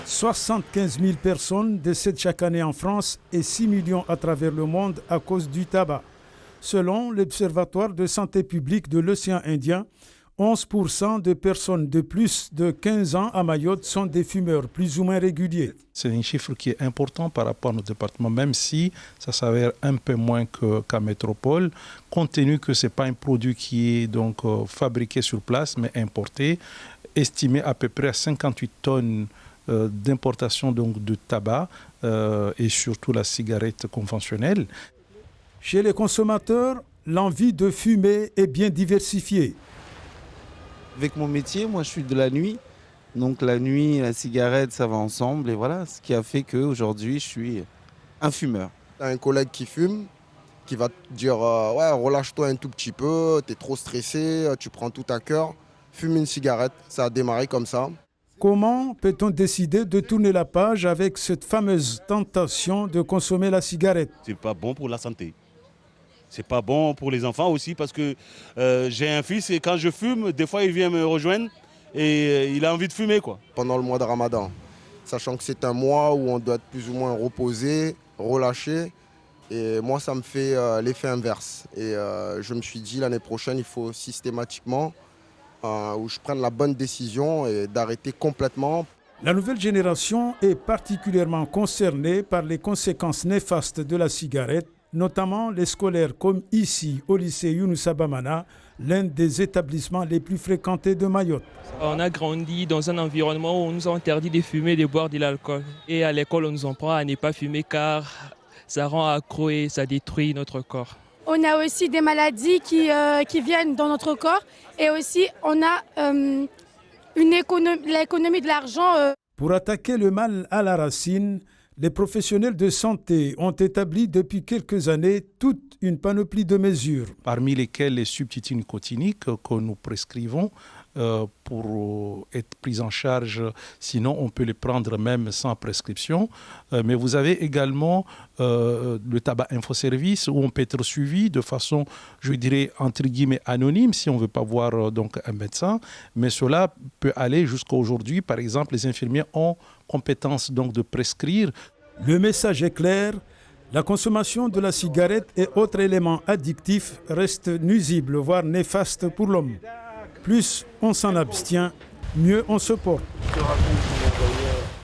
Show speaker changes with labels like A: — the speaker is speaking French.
A: 75 000 personnes décèdent chaque année en France et 6 millions à travers le monde à cause du tabac. Selon l'Observatoire de santé publique de l'océan Indien, 11% de personnes de plus de 15 ans à Mayotte sont des fumeurs plus ou moins réguliers.
B: C'est un chiffre qui est important par rapport à notre département, même si ça s'avère un peu moins qu'à métropole, compte tenu que ce n'est pas un produit qui est donc fabriqué sur place, mais importé, estimé à peu près à 58 tonnes d'importation donc de tabac et surtout la cigarette conventionnelle.
A: Chez les consommateurs, l'envie de fumer est bien diversifiée.
C: Avec mon métier, moi je suis de la nuit, donc la nuit, la cigarette, ça va ensemble et voilà, ce qui a fait qu'aujourd'hui je suis un fumeur.
D: T'as un collègue qui fume, qui va te dire ouais, relâche-toi un tout petit peu, t'es trop stressé, tu prends tout à cœur, fume une cigarette, ça a démarré comme ça.
A: Comment peut-on décider de tourner la page avec cette fameuse tentation de consommer la cigarette?
E: C'est pas bon pour la santé. C'est pas bon pour les enfants aussi parce que j'ai un fils et quand je fume, des fois il vient me rejoindre et il a envie de fumer quoi.
D: Pendant le mois de Ramadan, sachant que c'est un mois où on doit être plus ou moins reposé, relâché, et moi ça me fait l'effet inverse. Et je me suis dit l'année prochaine il faut systématiquement où je prenne la bonne décision et d'arrêter complètement.
A: La nouvelle génération est particulièrement concernée par les conséquences néfastes de la cigarette, notamment les scolaires comme ici au lycée Younoussa Bamana, l'un des établissements les plus fréquentés de Mayotte.
F: On a grandi dans un environnement où on nous a interdit de fumer, de boire de l'alcool. Et à l'école, on nous apprend à ne pas fumer car ça rend accro et ça détruit notre corps.
G: On a aussi des maladies qui viennent dans notre corps et aussi on a l'économie de l'argent.
A: Pour attaquer le mal à la racine, les professionnels de santé ont établi depuis quelques années toute une panoplie de mesures.
B: Parmi lesquelles les substituts nicotiniques que nous prescrivons pour être pris en charge, sinon on peut les prendre même sans prescription. Mais vous avez également le tabac infoservice où on peut être suivi de façon, je dirais, entre guillemets anonyme si on ne veut pas voir donc un médecin. Mais cela peut aller jusqu'à aujourd'hui. Par exemple, les infirmiers ont compétence donc de prescrire.
A: Le message est clair, la consommation de la cigarette et autres éléments addictifs reste nuisible, voire néfaste pour l'homme. Plus on s'en abstient, mieux on se porte.